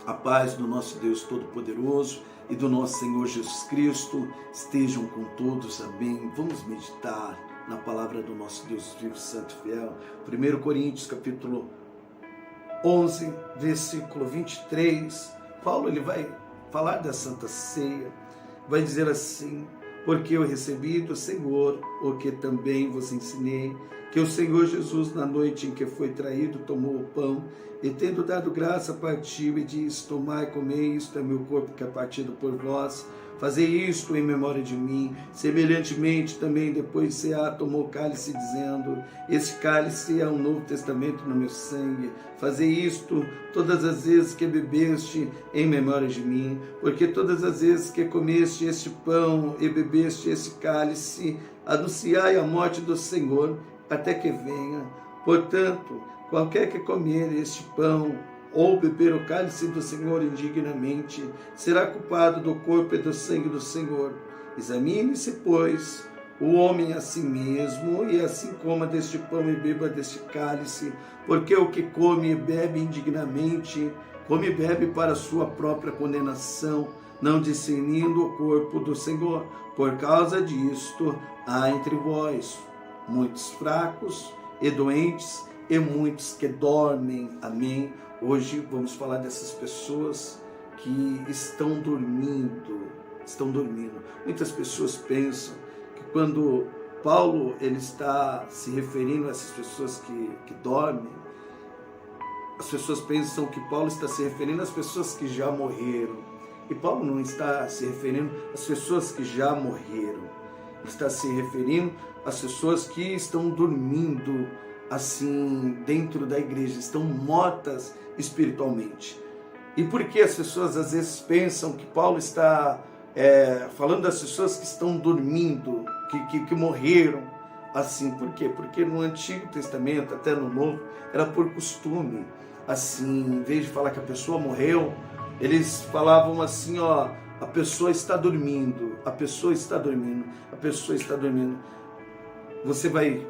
A paz do nosso Deus Todo-Poderoso e do nosso Senhor Jesus Cristo estejam com todos, amém. Vamos meditar na palavra do nosso Deus vivo, santo e fiel. 1 Coríntios, capítulo 11, versículo 23. Paulo ele vai falar da Santa Ceia, vai dizer assim: porque eu recebi do Senhor o que também vos ensinei, que o Senhor Jesus, na noite em que foi traído, tomou o pão e, tendo dado graça, partiu e disse: tomai e comei, isto é meu corpo que é partido por vós. Fazei isto em memória de mim. Semelhantemente, também depois de cear, tomou o cálice, dizendo: este cálice é um novo testamento no meu sangue. Fazei isto todas as vezes que bebeste em memória de mim. Porque todas as vezes que comeste este pão e bebeste este cálice, anunciai a morte do Senhor até que venha. Portanto, qualquer que comer este pão ou beber o cálice do Senhor indignamente, será culpado do corpo e do sangue do Senhor. Examine-se, pois, o homem a si mesmo, e assim coma deste pão e beba deste cálice, porque o que come e bebe indignamente, come e bebe para sua própria condenação, não discernindo o corpo do Senhor. Por causa disto, há entre vós muitos fracos e doentes, e muitos que dormem. Amém. Hoje vamos falar dessas pessoas que estão dormindo. Muitas pessoas pensam que quando Paulo ele está se referindo a essas pessoas que dormem, as pessoas pensam que Paulo está se referindo às pessoas que já morreram. E Paulo não está se referindo às pessoas que já morreram. Ele está se referindo às pessoas que estão dormindo assim dentro da igreja, estão mortas espiritualmente. E por que as pessoas às vezes pensam que Paulo está falando das pessoas que estão dormindo, que morreram assim? Por quê? Porque no Antigo Testamento, até no Novo, era por costume, assim, em vez de falar que a pessoa morreu, eles falavam assim, ó: a pessoa está dormindo, a pessoa está dormindo, a pessoa está dormindo. Você vai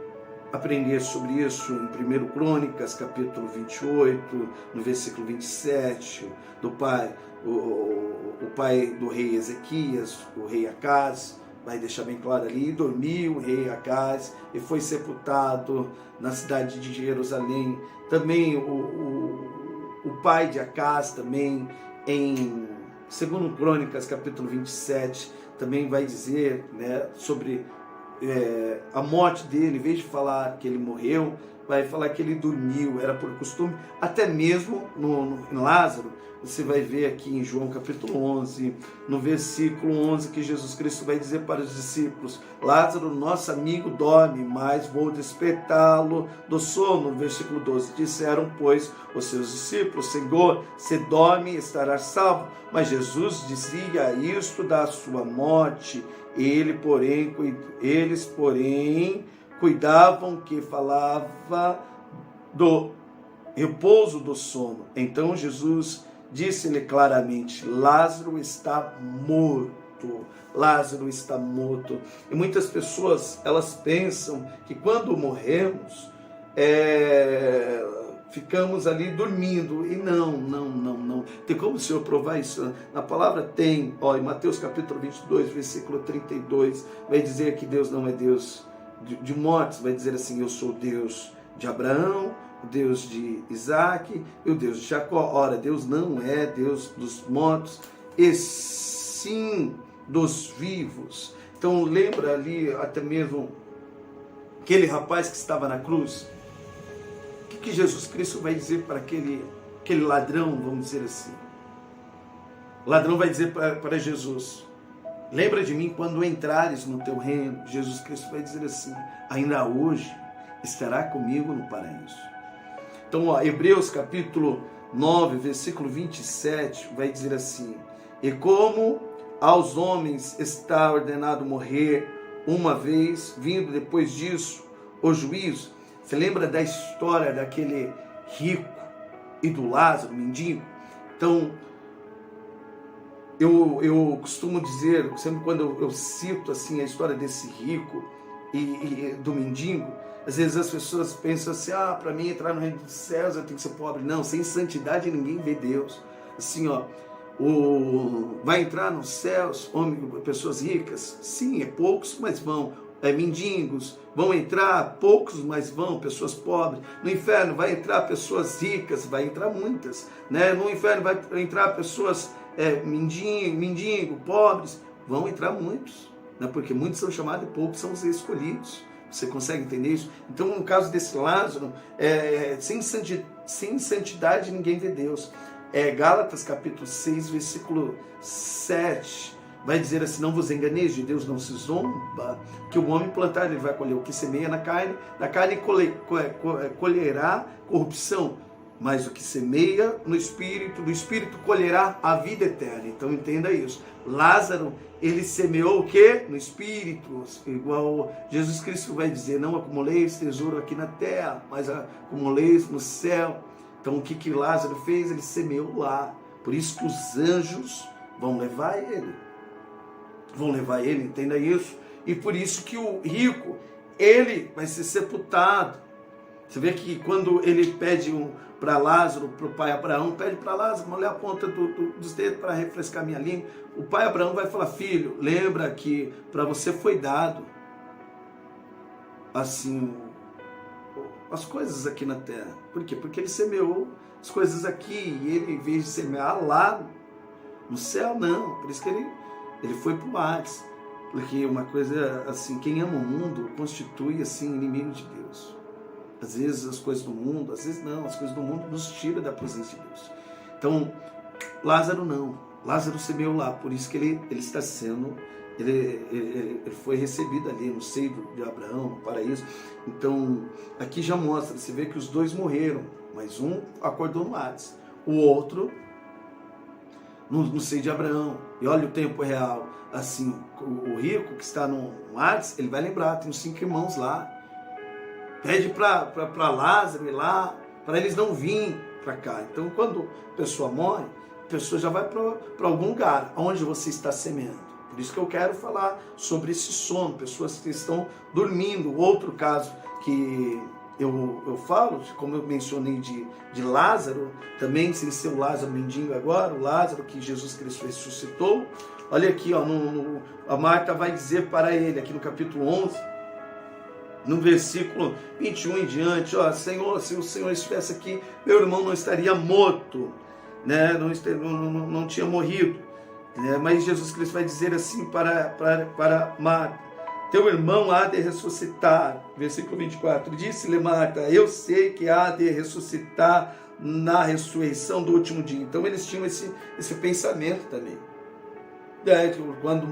aprender sobre isso em 1 Crônicas, capítulo 28, no versículo 27, do pai, o pai do rei Ezequias, o rei Acaz, vai deixar bem claro ali: dormiu o rei Acaz e foi sepultado na cidade de Jerusalém. Também o pai de Acaz, também em 2 Crônicas, capítulo 27, também vai dizer, né, sobre a morte dele. Em vez de falar que ele morreu, vai falar que ele dormiu, era por costume. Até mesmo em Lázaro, você vai ver aqui em João capítulo 11, no versículo 11, que Jesus Cristo vai dizer para os discípulos: Lázaro, nosso amigo, dorme, mas vou despertá-lo do sono. Versículo 12, disseram, pois, os seus discípulos: Senhor, se dorme, estará salvo. Mas Jesus dizia isto da sua morte. Eles, porém, cuidavam que falava do repouso do sono. Então Jesus disse-lhe claramente: Lázaro está morto. Lázaro está morto. E muitas pessoas, elas pensam que quando morremos, ficamos ali dormindo. E não. Tem como o Senhor provar isso? Na palavra tem, em Mateus capítulo 22, versículo 32, vai dizer que Deus não é Deus de mortos, vai dizer assim: eu sou o Deus de Abraão, o Deus de Isaac e o Deus de Jacó. Ora, Deus não é Deus dos mortos, e sim dos vivos. Então lembra ali até mesmo aquele rapaz que estava na cruz. O que Jesus Cristo vai dizer para aquele ladrão, vamos dizer assim? O ladrão vai dizer para Jesus: lembra de mim quando entrares no teu reino. Jesus Cristo vai dizer assim: ainda hoje estará comigo no paraíso. Então, Hebreus capítulo 9, versículo 27, vai dizer assim: e como aos homens está ordenado morrer uma vez, vindo depois disso o juízo. Você lembra da história daquele rico e do Lázaro, mendigo? Então, eu costumo dizer, sempre quando eu cito assim a história desse rico e do mendigo, às vezes as pessoas pensam assim: para mim entrar no reino dos céus eu tenho que ser pobre. Não, sem santidade ninguém vê Deus. assim, ó, vai entrar nos céus pessoas ricas? Sim, poucos, mas vão. Mendigos vão entrar, poucos, mas vão, pessoas pobres. No inferno vai entrar pessoas ricas, vai entrar muitas, né? No inferno vai entrar pessoas mendigo, pobres, vão entrar muitos, né? Porque muitos são chamados e poucos são os escolhidos. Você consegue entender isso? Então, no caso desse Lázaro, sem santidade ninguém vê Deus. Gálatas capítulo 6, versículo 7, vai dizer assim: não vos enganeis, de Deus não se zomba, que o homem plantar, ele vai colher o que semeia na carne colherá corrupção, mas o que semeia no Espírito, do Espírito colherá a vida eterna. Então entenda isso. Lázaro, ele semeou o quê? No Espírito, igual Jesus Cristo vai dizer: não acumuleis tesouro aqui na terra, mas acumuleis no céu. Então o que Lázaro fez? Ele semeou lá. Por isso que os anjos vão levar ele. Entenda isso. E por isso que o rico, ele vai ser sepultado. Você vê que quando ele pede para Lázaro, para o pai Abraão, pede para Lázaro, molhar a ponta dos dedos para refrescar minha língua. O pai Abraão vai falar: filho, lembra que para você foi dado assim as coisas aqui na terra. Por quê? Porque ele semeou as coisas aqui, e ele, em vez de semear lá no céu, não. Por isso que ele foi para o Hades. Porque uma coisa assim, quem ama o mundo constitui assim inimigo de Deus. Às vezes as coisas do mundo, às vezes não, as coisas do mundo nos tiram da presença de Deus. Então, Lázaro não. Lázaro semeou lá, por isso que ele está sendo, ele foi recebido ali no seio de Abraão, no paraíso. Então, aqui já mostra, você vê que os dois morreram, mas um acordou no Hades, o outro no seio de Abraão. E olha o tempo real, assim, o rico que está no Hades, ele vai lembrar, tem os 5 irmãos lá, pede para Lázaro ir lá, para eles não virem para cá. Então, quando a pessoa morre, a pessoa já vai para algum lugar, onde você está semeando. Por isso que eu quero falar sobre esse sono, pessoas que estão dormindo. Outro caso que eu falo, como eu mencionei de Lázaro, também sem ser o Lázaro mendigo agora, o Lázaro que Jesus Cristo ressuscitou. Olha aqui, ó, a Marta vai dizer para ele, aqui no capítulo 11, no versículo 21 em diante, ó: Senhor, se o Senhor estivesse aqui, meu irmão não estaria morto, né? Não tinha morrido. Né? Mas Jesus Cristo vai dizer assim para Marta: teu irmão há de ressuscitar. Versículo 24, disse-lhe Marta: eu sei que há de ressuscitar na ressurreição do último dia. Então eles tinham esse pensamento também. Quando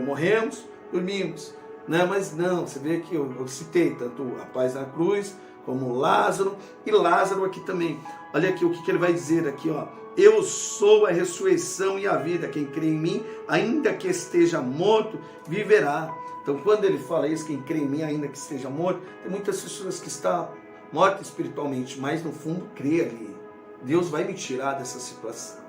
morremos, dormimos. Né? Mas não, você vê que eu citei tanto o rapaz na cruz, como Lázaro, e Lázaro aqui também. Olha aqui o que ele vai dizer aqui, ó: eu sou a ressurreição e a vida, quem crê em mim, ainda que esteja morto, viverá. Então quando ele fala isso, quem crê em mim, ainda que esteja morto, tem muitas pessoas que estão mortas espiritualmente, mas no fundo crê ali. Deus vai me tirar dessa situação.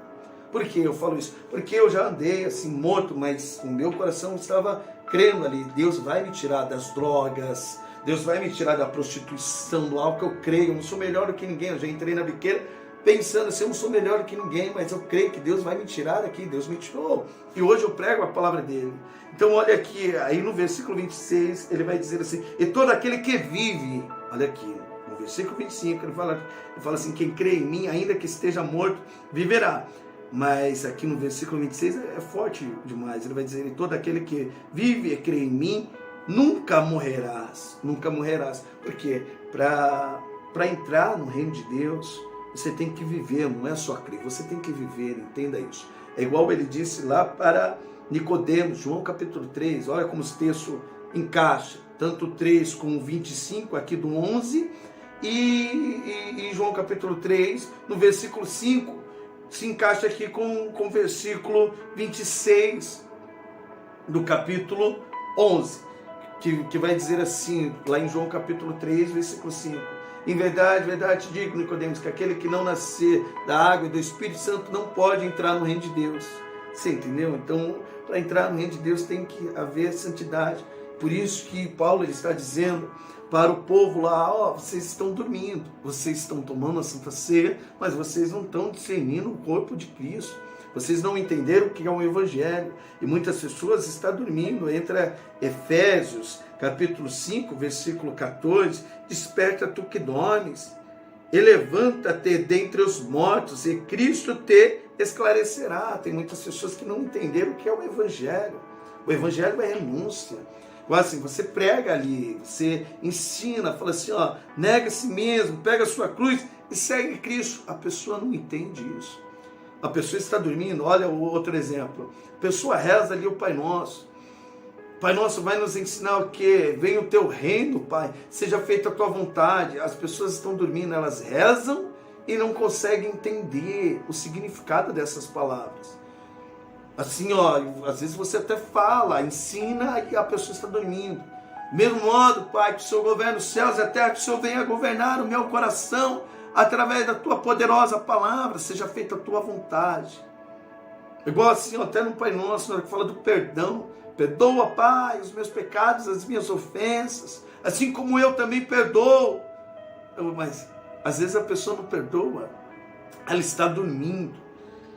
Por que eu falo isso? Porque eu já andei assim morto, mas o meu coração estava crendo ali. Deus vai me tirar das drogas, Deus vai me tirar da prostituição, do álcool. Eu creio, eu não sou melhor do que ninguém. Eu já entrei na biqueira pensando assim: eu não sou melhor do que ninguém, mas eu creio que Deus vai me tirar daqui. Deus me tirou, e hoje eu prego a palavra dele. Então olha aqui, aí no versículo 26, ele vai dizer assim: e todo aquele que vive, olha aqui, no versículo 25, ele fala assim: quem crê em mim, ainda que esteja morto, viverá. Mas aqui no versículo 26 é forte demais. Ele vai dizer: e todo aquele que vive e crê em mim, nunca morrerás. Nunca morrerás. Por quê? Para entrar no reino de Deus, você tem que viver, não é só crer. Você tem que viver, entenda isso. É igual ele disse lá para Nicodemos, João capítulo 3. Olha como os textos encaixam. Tanto 3 como 25 aqui do 11. E João capítulo 3, no versículo 5, se encaixa aqui com o versículo 26 do capítulo 11, que vai dizer assim, lá em João capítulo 3, versículo 5: em verdade, verdade te digo, Nicodemos, que aquele que não nascer da água e do Espírito Santo não pode entrar no reino de Deus. Você entendeu? Então, para entrar no reino de Deus tem que haver santidade. Por isso que Paulo ele está dizendo para o povo lá, ó, vocês estão dormindo, vocês estão tomando a Santa Ceia, mas vocês não estão discernindo o corpo de Cristo. Vocês não entenderam o que é um evangelho. E muitas pessoas estão dormindo. Entra Efésios, capítulo 5, versículo 14. Desperta tu que dormes. E levanta-te dentre os mortos, e Cristo te esclarecerá. Tem muitas pessoas que não entenderam o que é o evangelho. O evangelho é renúncia. Assim, você prega ali, você ensina, fala assim, ó, nega a si mesmo, pega a sua cruz e segue Cristo. A pessoa não entende isso. A pessoa está dormindo, olha o outro exemplo. A pessoa reza ali o Pai Nosso. O Pai Nosso vai nos ensinar o quê? Venha o teu reino, Pai, seja feita a tua vontade. As pessoas estão dormindo, elas rezam e não conseguem entender o significado dessas palavras. Assim, ó, às vezes você até fala, ensina e a pessoa está dormindo. Mesmo modo, Pai, que o Senhor governe os céus e a terra, que o Senhor venha governar o meu coração, através da tua poderosa palavra, seja feita a tua vontade. Igual assim, até no Pai Nosso, na hora que fala do perdão. Perdoa, Pai, os meus pecados, as minhas ofensas, assim como eu também perdoo. Mas, às vezes a pessoa não perdoa. Ela está dormindo.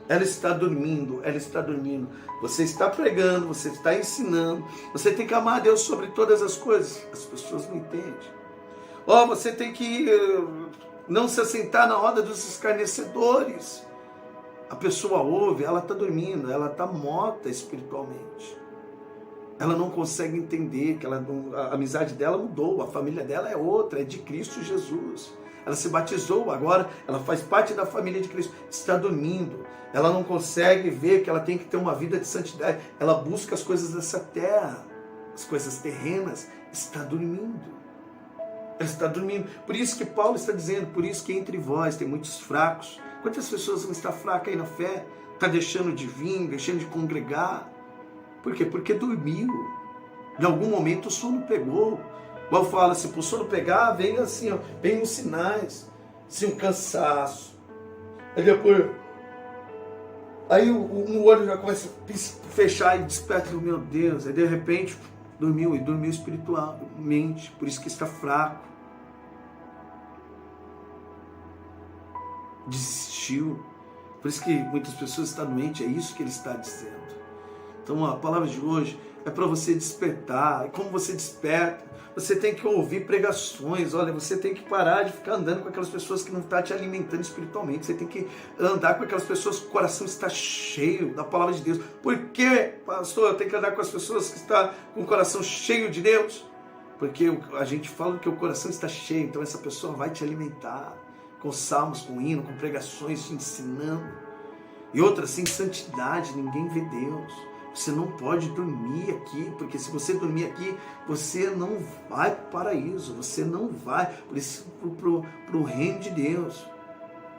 Ela está dormindo, ela está dormindo. Você está pregando, você está ensinando. Você tem que amar a Deus sobre todas as coisas. As pessoas não entendem. Você tem que não se assentar na roda dos escarnecedores. A pessoa ouve, ela está dormindo, ela está morta espiritualmente. Ela não consegue entender que a amizade dela mudou, a família dela é outra, é de Cristo Jesus. Ela se batizou agora, ela faz parte da família de Cristo, está dormindo. Ela não consegue ver que ela tem que ter uma vida de santidade. Ela busca as coisas dessa terra, as coisas terrenas, está dormindo. Ela está dormindo. Por isso que Paulo está dizendo, por isso que entre vós tem muitos fracos. Quantas pessoas vão estar fracas aí na fé? Está deixando de vir, deixando de congregar. Por quê? Porque dormiu. Em algum momento o sono pegou. Igual fala, se o sono pegar, vem assim, ó, vem uns sinais. Assim, um cansaço. Aí depois, aí um olho já começa a fechar e desperta, meu Deus. Aí de repente, dormiu, e dormiu espiritualmente. Por isso que está fraco. Desistiu. Por isso que muitas pessoas estão doentes, é isso que ele está dizendo. Então a palavra de hoje é para você despertar. E como você desperta? Você tem que ouvir pregações. Olha, você tem que parar de ficar andando com aquelas pessoas que não estão te alimentando espiritualmente. Você tem que andar com aquelas pessoas que o coração está cheio da palavra de Deus. Por que, pastor, eu tenho que andar com as pessoas que estão com o coração cheio de Deus? Porque a gente fala que o coração está cheio, então essa pessoa vai te alimentar com salmos, com hino, com pregações, te ensinando. E outra, assim, santidade, ninguém vê Deus. Você não pode dormir aqui, porque se você dormir aqui, você não vai para o paraíso, você não vai para o reino de Deus.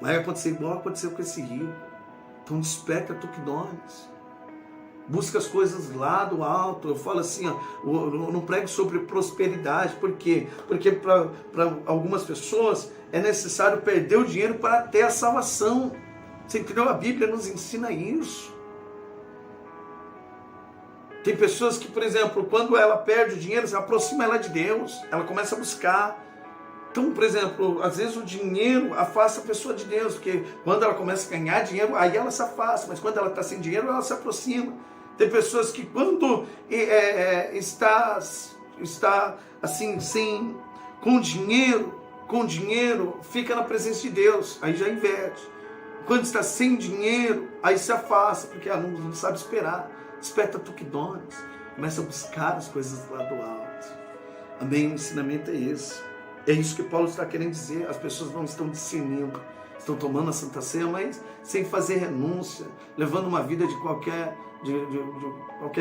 Vai acontecer igual aconteceu com esse rico. Então desperta tu que dormes. Busca as coisas lá do alto. Eu falo assim, ó, eu não prego sobre prosperidade. Por quê? Porque para algumas pessoas é necessário perder o dinheiro para ter a salvação. Você entendeu? A Bíblia nos ensina isso. Tem pessoas que, por exemplo, quando ela perde o dinheiro, se aproxima ela de Deus, ela começa a buscar. Então, por exemplo, às vezes o dinheiro afasta a pessoa de Deus, porque quando ela começa a ganhar dinheiro, aí ela se afasta, mas quando ela está sem dinheiro, ela se aproxima. Tem pessoas que quando está assim, com dinheiro, fica na presença de Deus, aí já inverte. Quando está sem dinheiro, aí se afasta, porque ela não sabe esperar. Desperta tu que dormes. Começa a buscar as coisas lá do alto. Amém? O ensinamento é esse. É isso que Paulo está querendo dizer. As pessoas não estão discernindo. Estão tomando a Santa Ceia, mas sem fazer renúncia. Levando uma vida de qualquer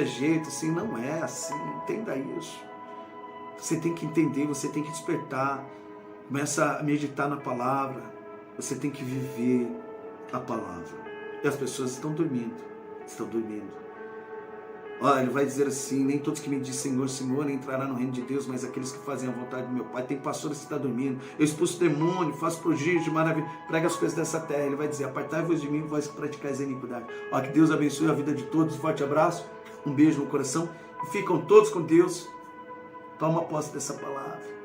jeito. Assim, não é assim. Entenda isso. Você tem que entender, você tem que despertar. Começa a meditar na palavra. Você tem que viver a palavra. E as pessoas estão dormindo. Estão dormindo. Olha, ele vai dizer assim, nem todos que me dizem Senhor, Senhor entrarão no reino de Deus, mas aqueles que fazem a vontade do meu Pai. Tem pastores que estão dormindo. Eu expulso demônio, faço prodígio, maravilha, prega as coisas dessa terra. Ele vai dizer, apartai-vos de mim, vós que praticais a iniquidade. Olha, que Deus abençoe a vida de todos. Forte abraço, um beijo no coração. Ficam todos com Deus Toma posse dessa palavra.